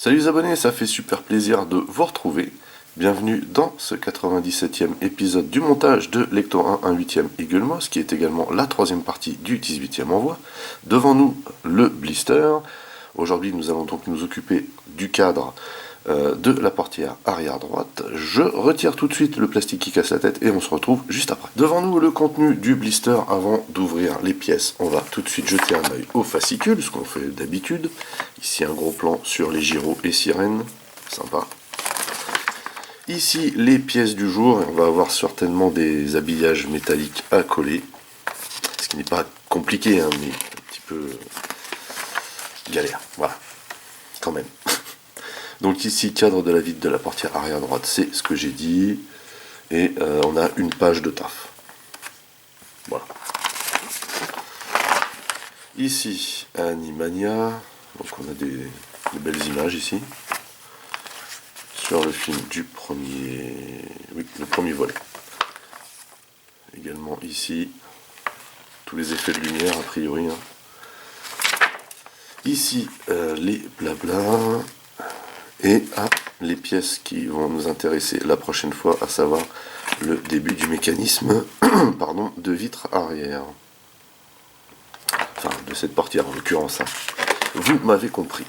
Salut les abonnés, ça fait super plaisir de vous retrouver. Bienvenue dans ce 97e épisode du montage de Lecto 1, 1/8e Eagle Moss, qui est également la troisième partie du 18e envoi. Devant nous, le blister. Aujourd'hui, nous allons donc nous occuper du cadre de la portière arrière droite. Je retire tout de suite le plastique qui casse la tête et on se retrouve juste après. Devant nous, le contenu du blister. Avant d'ouvrir les pièces, on va tout de suite jeter un œil au fascicule, ce qu'on fait d'habitude. Ici, un gros plan sur les gyros et sirènes. Sympa. Ici, les pièces du jour. Et on va avoir certainement des habillages métalliques à coller. Ce qui n'est pas compliqué, hein, mais un petit peu galère. Voilà. Quand même. Donc ici, cadre de la vitre de la portière arrière droite, c'est ce que j'ai dit. Et on a une page de taf. Voilà. Ici, Animania. Donc on a des belles images ici. Sur le film du premier... Oui, le premier volet. Également ici, tous les effets de lumière, a priori. Hein. Ici, les blablas. Et les pièces qui vont nous intéresser la prochaine fois, à savoir le début du mécanisme pardon, de vitre arrière. Enfin, de cette portière en l'occurrence. Hein. Vous m'avez compris.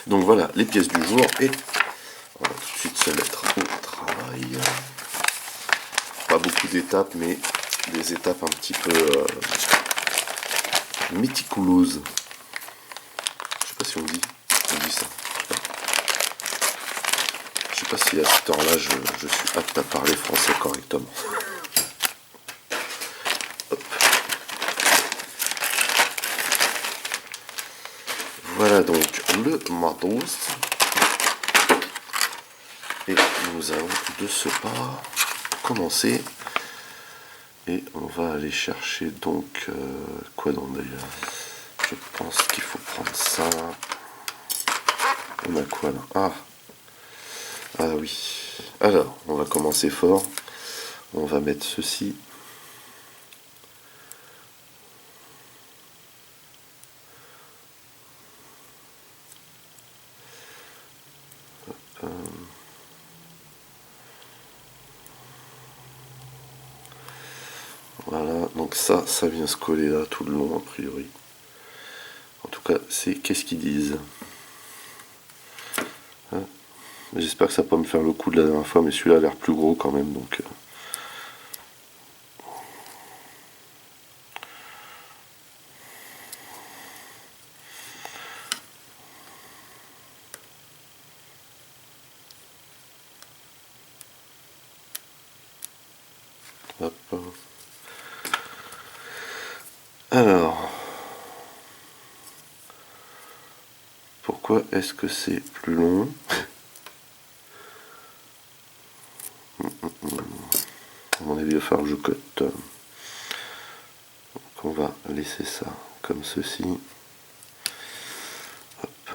Donc voilà, les pièces du jour, et on va tout de suite se mettre au travail. Pas beaucoup d'étapes, mais des étapes un petit peu méticuleuses. Je sais pas si on dit ça. Je sais pas si à cette heure-là je suis apte à parler français correctement. Hop. Voilà donc le matos. Et nous allons de ce pas commencer. Et on va aller chercher donc quoi donc d'ailleurs. Je pense qu'il faut prendre ça. On a quoi là? Ah oui. Alors, on va commencer fort. On va mettre ceci. Voilà, donc ça vient se coller là tout le long a priori. En tout cas, c'est qu'est-ce qu'ils disent. Hein, j'espère que ça va pas me faire le coup de la dernière fois, mais celui-là a l'air plus gros quand même, donc... Hop. Alors, pourquoi est-ce que c'est plus long? À mon avis, il va falloir que je cote. Donc on va laisser ça comme ceci. Hop.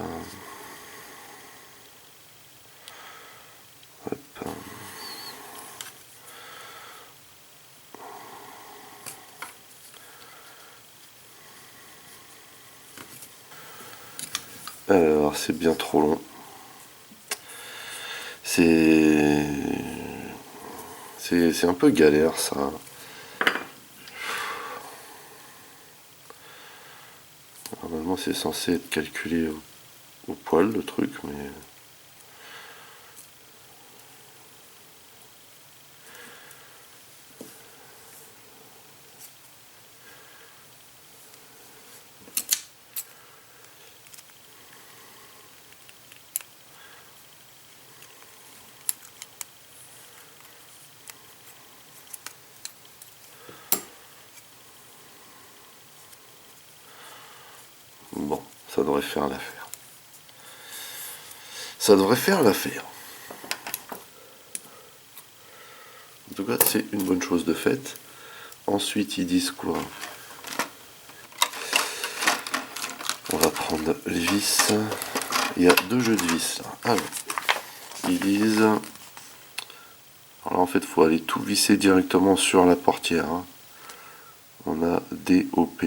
Hop. Alors, c'est bien trop long. C'est un peu galère ça. Normalement, c'est censé être calculé au poil le truc, mais... Bon, ça devrait faire l'affaire. Ça devrait faire l'affaire. En tout cas, c'est une bonne chose de faite. Ensuite, ils disent quoi? On va prendre les vis. Il y a deux jeux de vis. Alors, ils disent... Alors là, en fait, il faut aller tout visser directement sur la portière. Hein. On a DOP.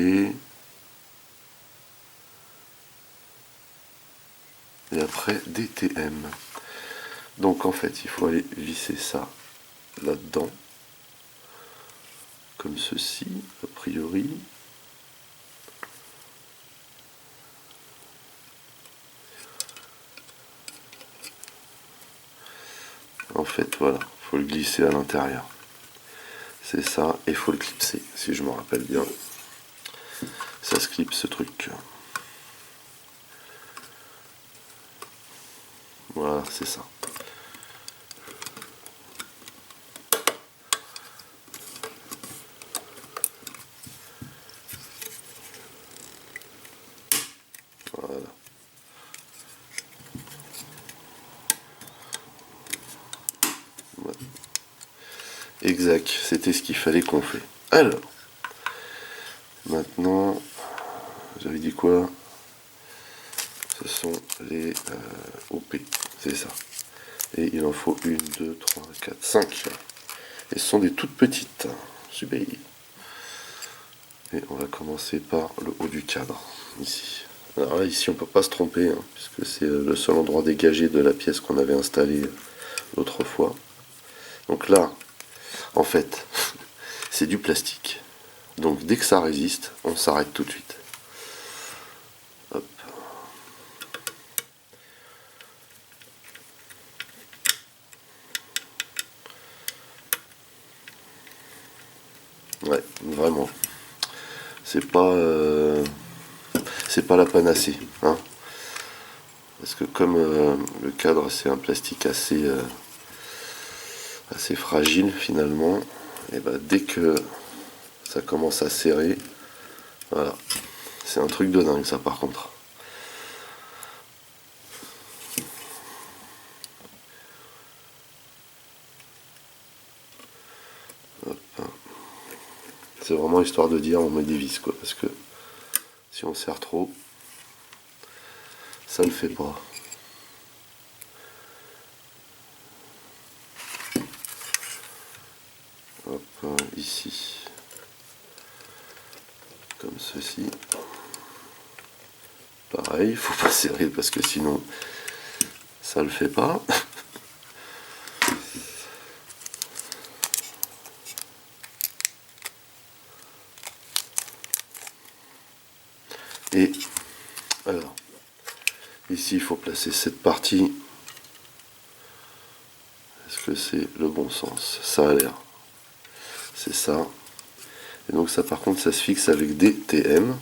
et après DTM. Donc en fait il faut aller visser ça là-dedans, comme ceci a priori. En fait voilà, il faut le glisser à l'intérieur. C'est ça, et il faut le clipser, si je me rappelle bien. Ça se clipse ce truc. Voilà, c'est ça. Voilà. Ouais. Exact, c'était ce qu'il fallait qu'on fait. Alors, maintenant, j'avais dit quoi? Ce sont les OP, c'est ça. Et il en faut 1, 2, 3, 4, 5. Et ce sont des toutes petites. Super. Et on va commencer par le haut du cadre, ici. Alors là, ici, on ne peut pas se tromper, hein, puisque c'est le seul endroit dégagé de la pièce qu'on avait installée l'autre fois. Donc là, en fait, c'est du plastique. Donc dès que ça résiste, on s'arrête tout de suite. Hop. Ouais, vraiment. C'est pas la panacée, hein. Parce que comme le cadre c'est un plastique assez fragile finalement, et bah dès que ça commence à serrer, voilà, c'est un truc de dingue ça par contre. C'est vraiment histoire de dire on met des vis quoi, parce que si on serre trop, ça le fait pas. Hop, ici, comme ceci. Pareil, il faut pas serrer parce que sinon ça le fait pas. Et alors, ici il faut placer cette partie. Est-ce que c'est le bon sens? Ça a l'air. C'est ça. Et donc ça par contre ça se fixe avec des TM.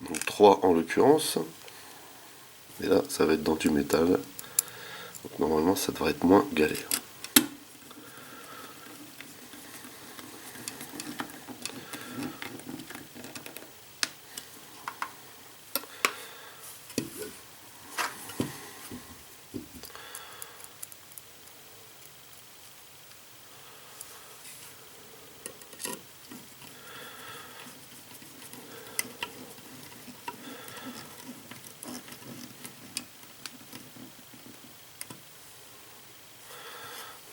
Donc 3 en l'occurrence. Et là ça va être dans du métal. Donc normalement ça devrait être moins galère.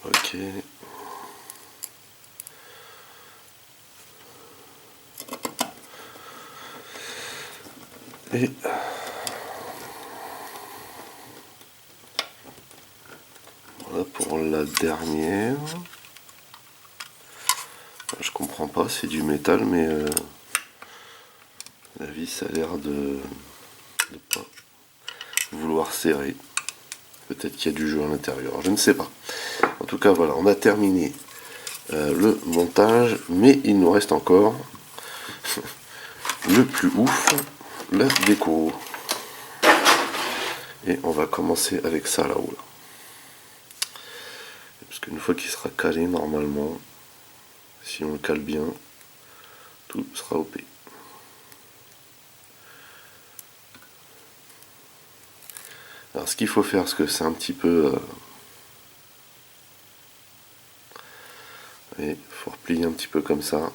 Ok. Et voilà pour la dernière. Je comprends pas, c'est du métal, mais la vis a l'air de pas vouloir serrer. Peut-être qu'il y a du jeu à l'intérieur, je ne sais pas. En tout cas, voilà, on a terminé le montage, mais il nous reste encore le plus ouf, la déco. Et on va commencer avec ça là-haut. Là. Parce qu'une fois qu'il sera calé, normalement, si on le cale bien, tout sera OP. Alors ce qu'il faut faire, parce que c'est un petit peu... il faut replier un petit peu comme ça.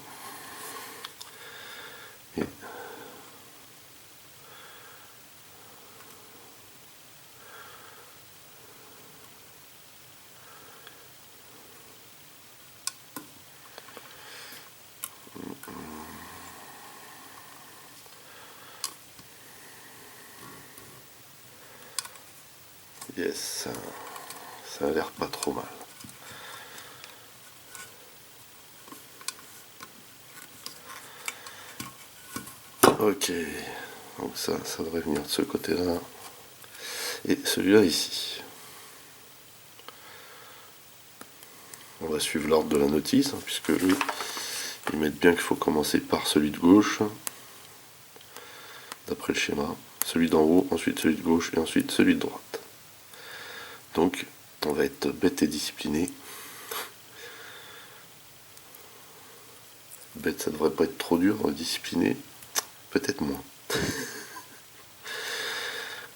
Et Yes, ça a l'air pas trop mal. Ok, donc ça devrait venir de ce côté-là. Et celui-là ici. On va suivre l'ordre de la notice, puisque eux, ils mettent bien qu'il faut commencer par celui de gauche, d'après le schéma. Celui d'en haut, ensuite celui de gauche, et ensuite celui de droite. Donc, on va être bête et discipliné. Bête, ça devrait pas être trop dur, discipliné, peut-être moins.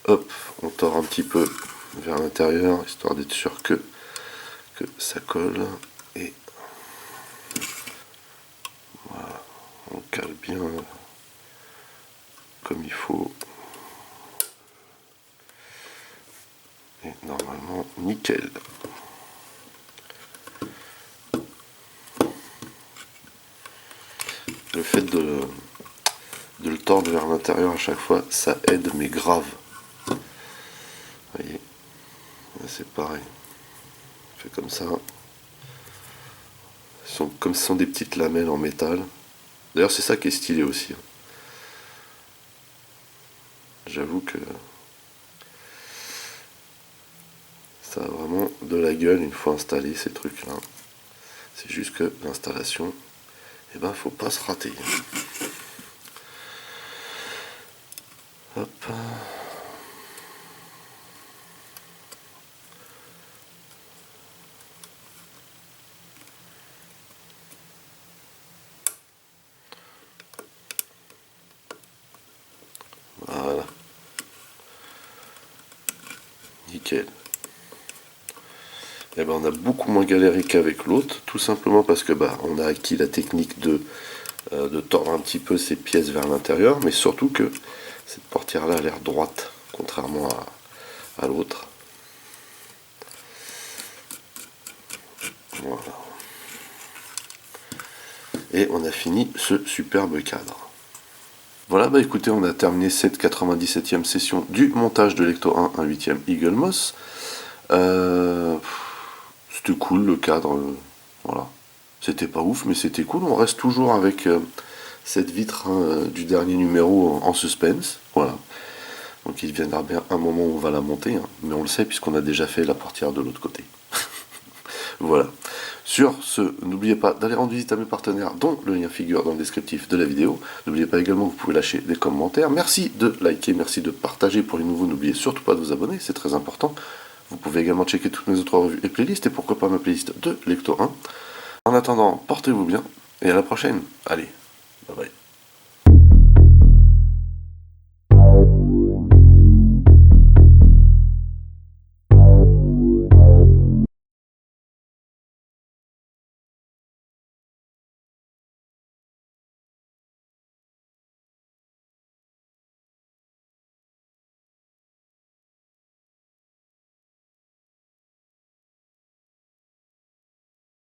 Hop, on tord un petit peu vers l'intérieur, histoire d'être sûr que ça colle. Et voilà, on cale bien comme il faut. Et normalement, nickel. Le fait de le tordre vers l'intérieur à chaque fois, ça aide, mais grave. Vous voyez, c'est pareil. On fait comme ça. Comme ce sont des petites lamelles en métal. D'ailleurs, c'est ça qui est stylé aussi. J'avoue que ça a vraiment de la gueule une fois installé ces trucs-là. C'est juste que l'installation, eh ben, faut pas se rater. Hop. Voilà. Nickel. Eh ben, on a beaucoup moins galéré qu'avec l'autre, tout simplement parce que on a acquis la technique de tordre un petit peu ces pièces vers l'intérieur, mais surtout que cette portière-là a l'air droite, contrairement à l'autre. Voilà. Et on a fini ce superbe cadre. Voilà, écoutez, on a terminé cette 97e session du montage de l'Ecto 1 1/8e Eagle Moss. C'était cool le cadre, voilà. C'était pas ouf, mais c'était cool. On reste toujours avec cette vitre du dernier numéro en suspense, voilà. Donc il viendra bien un moment où on va la monter, hein, mais on le sait puisqu'on a déjà fait la portière de l'autre côté. Voilà. Sur ce, n'oubliez pas d'aller rendre visite à mes partenaires, dont le lien figure dans le descriptif de la vidéo. N'oubliez pas également que vous pouvez lâcher des commentaires. Merci de liker, merci de partager. Pour les nouveaux, n'oubliez surtout pas de vous abonner, c'est très important. Vous pouvez également checker toutes mes autres revues et playlists, et pourquoi pas ma playlist de Lecto 1. En attendant, portez-vous bien, et à la prochaine. Allez, bye bye.